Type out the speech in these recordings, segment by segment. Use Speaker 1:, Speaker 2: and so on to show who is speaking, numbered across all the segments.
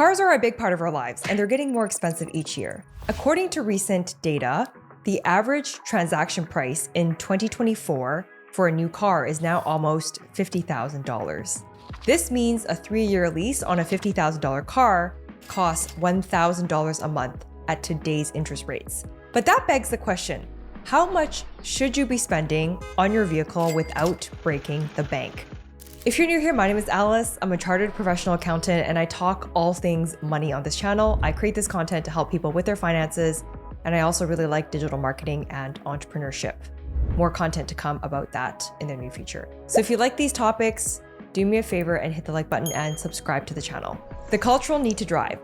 Speaker 1: Cars are a big part of our lives, and they're getting more expensive each year. According to recent data, the average transaction price in 2024 for a new car is now almost $50,000. This means a 3-year lease on a $50,000 car costs $1,000 a month at today's interest rates. But that begs the question, how much should you be spending on your vehicle without breaking the bank? If you're new here, my name is Alice. I'm a chartered professional accountant and I talk all things money on this channel. I create this content to help people with their finances, and I also really like digital marketing and entrepreneurship. More content to come about that in the near future. So if you like these topics, do me a favor and hit the like button and subscribe to the channel. The cultural need to drive.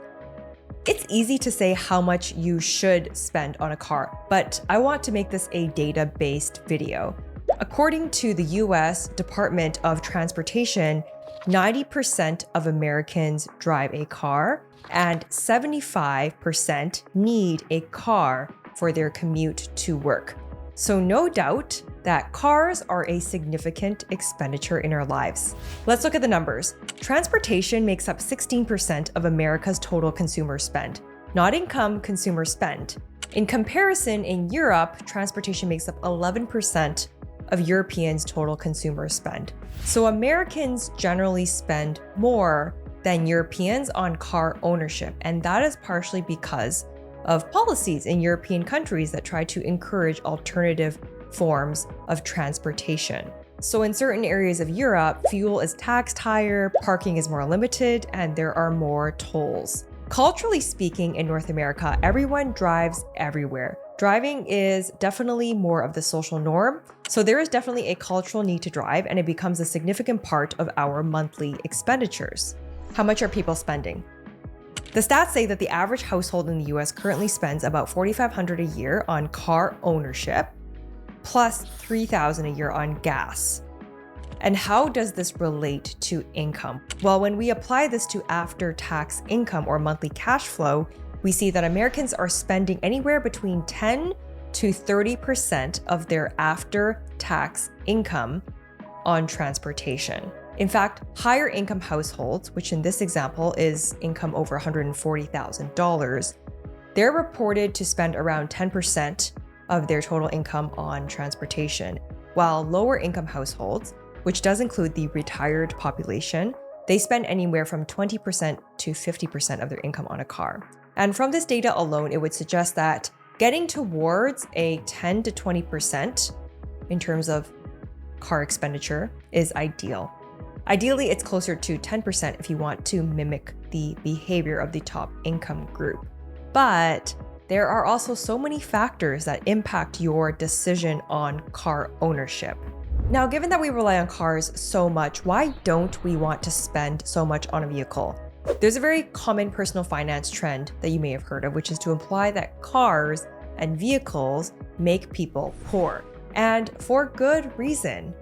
Speaker 1: It's easy to say how much you should spend on a car, but I want to make this a data-based video. According to the US Department of Transportation, 90% of Americans drive a car and 75% need a car for their commute to work. So no doubt that cars are a significant expenditure in our lives. Let's look at the numbers. Transportation makes up 16% of America's total consumer spend, not income, consumer spend. In comparison, in Europe, transportation makes up 11% of Europeans' total consumer spend. So Americans generally spend more than Europeans on car ownership, and that is partially because of policies in European countries that try to encourage alternative forms of transportation. So in certain areas of Europe, fuel is taxed higher, parking is more limited, and there are more tolls. Culturally speaking, in North America, everyone drives everywhere. Driving is definitely more of the social norm, so there is definitely a cultural need to drive, and it becomes a significant part of our monthly expenditures. How much are people spending? The stats say that the average household in the US currently spends about $4,500 a year on car ownership, plus $3,000 a year on gas. And how does this relate to income? Well, when we apply this to after-tax income or monthly cash flow, we see that Americans are spending anywhere between 10 to 30% of their after-tax income on transportation. In fact, higher income households, which in this example is income over $140,000, they're reported to spend around 10% of their total income on transportation, while lower income households, which does include the retired population, they spend anywhere from 20% to 50% of their income on a car. And from this data alone, it would suggest that getting towards a 10 to 20% in terms of car expenditure is ideal. Ideally, it's closer to 10% if you want to mimic the behavior of the top income group. But there are also so many factors that impact your decision on car ownership. Now, given that we rely on cars so much, why don't we want to spend so much on a vehicle? There's a very common personal finance trend that you may have heard of, which is to imply that cars and vehicles make people poor, and for good reason.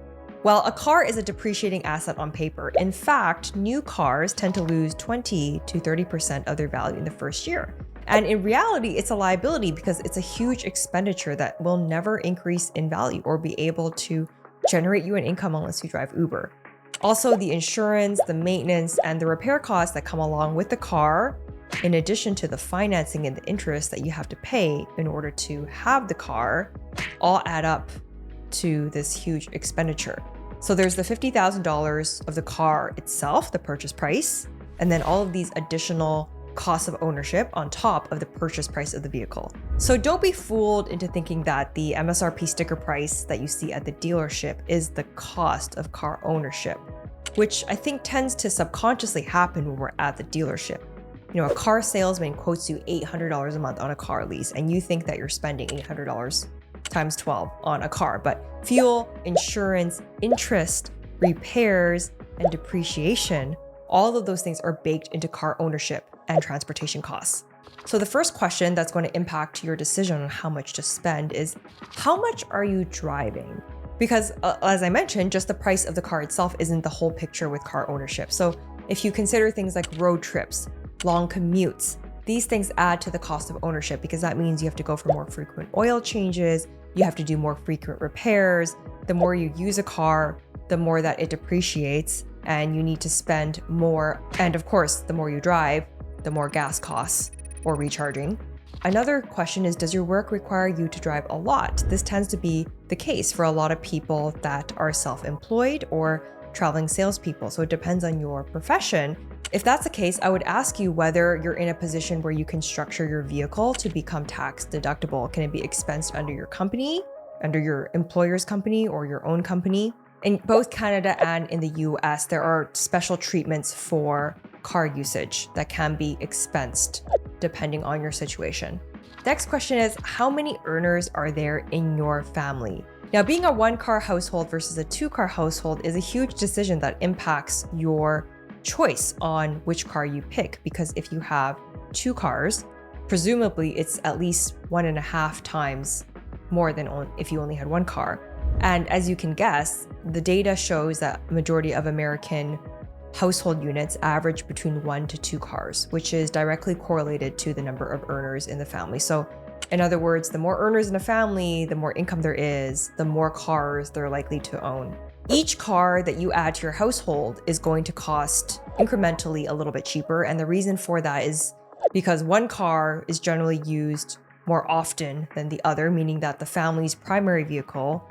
Speaker 1: Well, a car is a depreciating asset on paper. In fact, new cars tend to lose 20 to 30% of their value in the first year. And in reality, it's a liability because it's a huge expenditure that will never increase in value or be able to generate you an income unless you drive Uber. Also, the insurance, the maintenance, and the repair costs that come along with the car, in addition to the financing and the interest that you have to pay in order to have the car, all add up to this huge expenditure. So there's the $50,000 of the car itself, the purchase price, and then all of these additional costs of ownership on top of the purchase price of the vehicle. So don't be fooled into thinking that the MSRP sticker price that you see at the dealership is the cost of car ownership, which I think tends to subconsciously happen when we're at the dealership. You know, a car salesman quotes you $800 a month on a car lease, and you think that you're spending $800 times 12 on a car, but fuel, insurance, interest, repairs, and depreciation, all of those things are baked into car ownership and transportation costs. So the first question that's going to impact your decision on how much to spend is, how much are you driving? Because as I mentioned, just the price of the car itself isn't the whole picture with car ownership. So if you consider things like road trips, long commutes, these things add to the cost of ownership because that means you have to go for more frequent oil changes, you have to do more frequent repairs. The more you use a car, the more that it depreciates and you need to spend more. And of course, the more you drive, the more gas costs or recharging. Another question is, does your work require you to drive a lot? This tends to be the case for a lot of people that are self-employed or traveling salespeople. So it depends on your profession. If that's the case, I would ask you whether you're in a position where you can structure your vehicle to become tax deductible. Can it be expensed under your company, under your employer's company, or your own company? In both Canada and in the US, there are special treatments for car usage that can be expensed depending on your situation. Next question is, how many earners are there in your family? Now, being a one-car household versus a two-car household is a huge decision that impacts your choice on which car you pick, because if you have two cars, presumably it's at least 1.5 times more than if you only had one car. And as you can guess, the data shows that the majority of American household units average between 1 to 2 cars, which is directly correlated to the number of earners in the family. So in other words, the more earners in a family, the more income there is, the more cars they're likely to own. Each car that you add to your household is going to cost incrementally a little bit cheaper. And the reason for that is because one car is generally used more often than the other, meaning that the family's primary vehicle,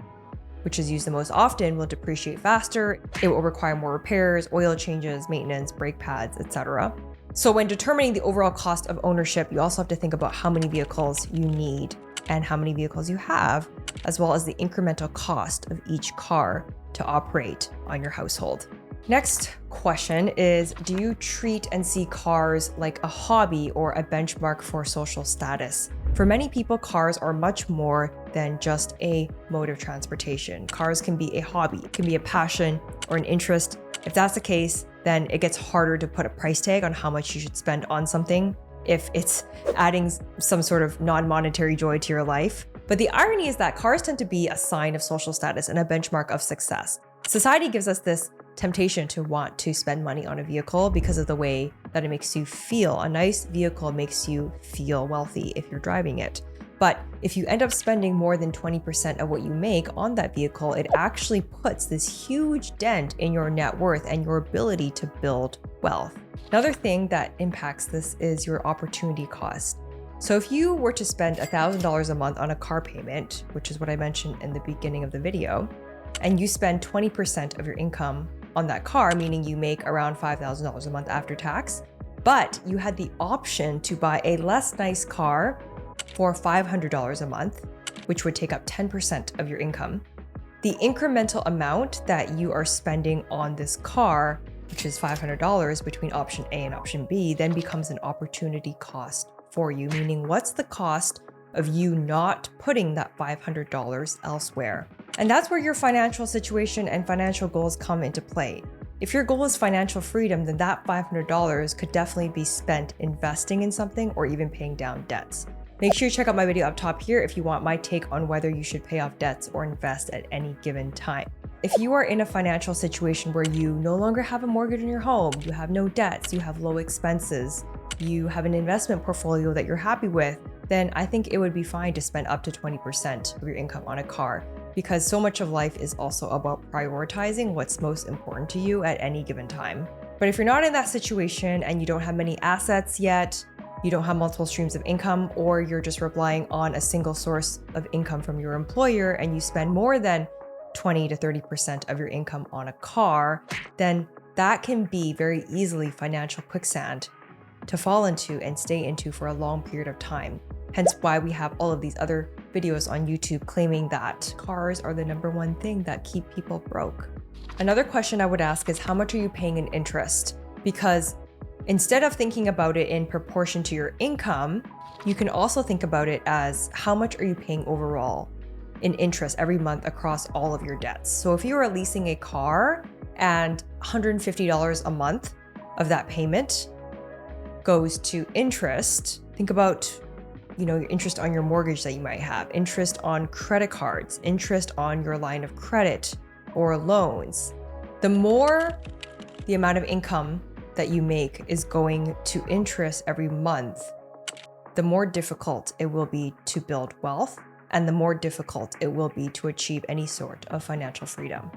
Speaker 1: which is used the most often, will depreciate faster. It will require more repairs, oil changes, maintenance, brake pads, etc. So when determining the overall cost of ownership, you also have to think about how many vehicles you need and how many vehicles you have, as well as the incremental cost of each car to operate on your household. Next question is, do you treat and see cars like a hobby or a benchmark for social status? For many people, cars are much more than just a mode of transportation. Cars can be a hobby, it can be a passion or an interest. If that's the case, then it gets harder to put a price tag on how much you should spend on something if it's adding some sort of non-monetary joy to your life. But the irony is that cars tend to be a sign of social status and a benchmark of success. Society gives us this temptation to want to spend money on a vehicle because of the way that it makes you feel. A nice vehicle makes you feel wealthy if you're driving it. But if you end up spending more than 20% of what you make on that vehicle, it actually puts this huge dent in your net worth and your ability to build wealth. Another thing that impacts this is your opportunity cost. So if you were to spend $1,000 a month on a car payment, which is what I mentioned in the beginning of the video, and you spend 20% of your income on that car, meaning you make around $5,000 a month after tax, but you had the option to buy a less nice car for $500 a month, which would take up 10% of your income. The incremental amount that you are spending on this car, which is $500 between option A and option B, then becomes an opportunity cost for you, meaning what's the cost of you not putting that $500 elsewhere? And that's where your financial situation and financial goals come into play. If your goal is financial freedom, then that $500 could definitely be spent investing in something or even paying down debts. Make sure you check out my video up top here if you want my take on whether you should pay off debts or invest at any given time. If you are in a financial situation where you no longer have a mortgage on your home, you have no debts, you have low expenses, you have an investment portfolio that you're happy with, then I think it would be fine to spend up to 20% of your income on a car, because so much of life is also about prioritizing what's most important to you at any given time. But if you're not in that situation and you don't have many assets yet, you don't have multiple streams of income, or you're just relying on a single source of income from your employer and you spend more than 20 to 30% of your income on a car, then that can be very easily financial quicksand to fall into and stay into for a long period of time. Hence why we have all of these other videos on YouTube claiming that cars are the #1 thing that keep people broke. Another question I would ask is, how much are you paying in interest? Because instead of thinking about it in proportion to your income, you can also think about it as how much are you paying overall in interest every month across all of your debts. So if you are leasing a car and $150 a month of that payment goes to interest, think about your interest on your mortgage that you might have, interest on credit cards, interest on your line of credit or loans. The more the amount of income that you make is going to interest every month, the more difficult it will be to build wealth and the more difficult it will be to achieve any sort of financial freedom.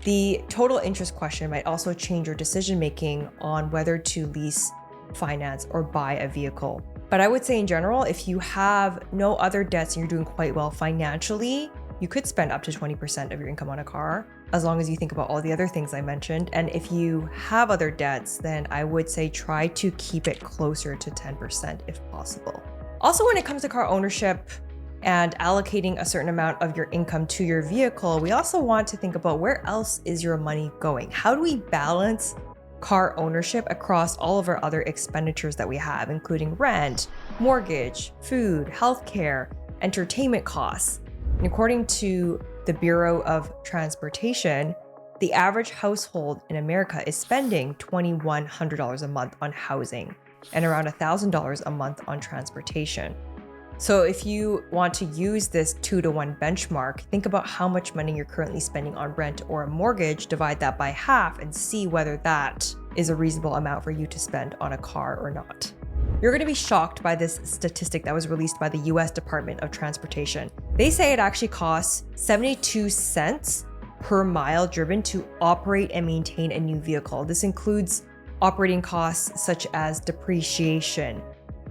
Speaker 1: The total interest question might also change your decision-making on whether to lease finance, or buy a vehicle. But I would say in general, if you have no other debts and you're doing quite well financially, you could spend up to 20% of your income on a car, as long as you think about all the other things I mentioned. And if you have other debts, then I would say try to keep it closer to 10% if possible. Also, when it comes to car ownership and allocating a certain amount of your income to your vehicle, we also want to think about where else is your money going? How do we balance car ownership across all of our other expenditures that we have, including rent, mortgage, food, healthcare, entertainment costs? And according to the Bureau of Transportation, the average household in America is spending $2,100 a month on housing and around $1,000 a month on transportation. So if you want to use this 2-to-1 benchmark, think about how much money you're currently spending on rent or a mortgage, divide that by half, and see whether that is a reasonable amount for you to spend on a car or not. You're going to be shocked by this statistic that was released by the US Department of Transportation. They say it actually costs 72 cents per mile driven to operate and maintain a new vehicle. This includes operating costs such as depreciation,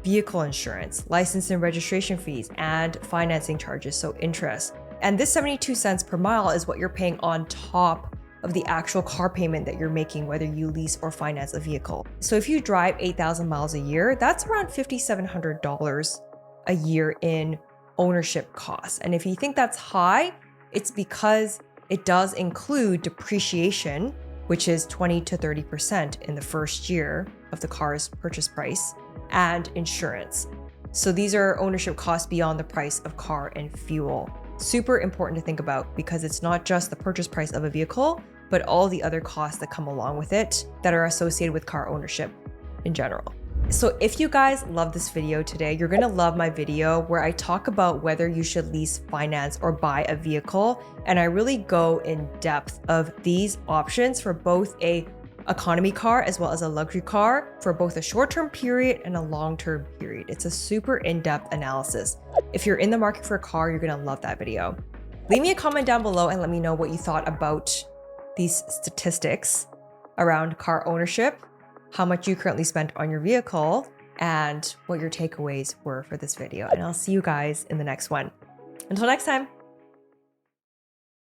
Speaker 1: vehicle insurance, license and registration fees, and financing charges, so interest. And this 72 cents per mile is what you're paying on top of the actual car payment that you're making, whether you lease or finance a vehicle. So if you drive 8,000 miles a year, that's around $5,700 a year in ownership costs. And if you think that's high, it's because it does include depreciation, which is 20 to 30% in the first year of the car's purchase price, and insurance. So these are ownership costs beyond the price of car and fuel. Super important to think about, because it's not just the purchase price of a vehicle, but all the other costs that come along with it that are associated with car ownership in general. So if you guys love this video today, you're gonna love my video where I talk about whether you should lease, finance, or buy a vehicle. And I really go in depth of these options for both a economy car as well as a luxury car for both a short-term period and a long-term period. It's a super in-depth analysis. If you're in the market for a car, you're gonna love that video. Leave me a comment down below and let me know what you thought about these statistics around car ownership, how much you currently spent on your vehicle, and what your takeaways were for this video. And I'll see you guys in the next one. Until next time.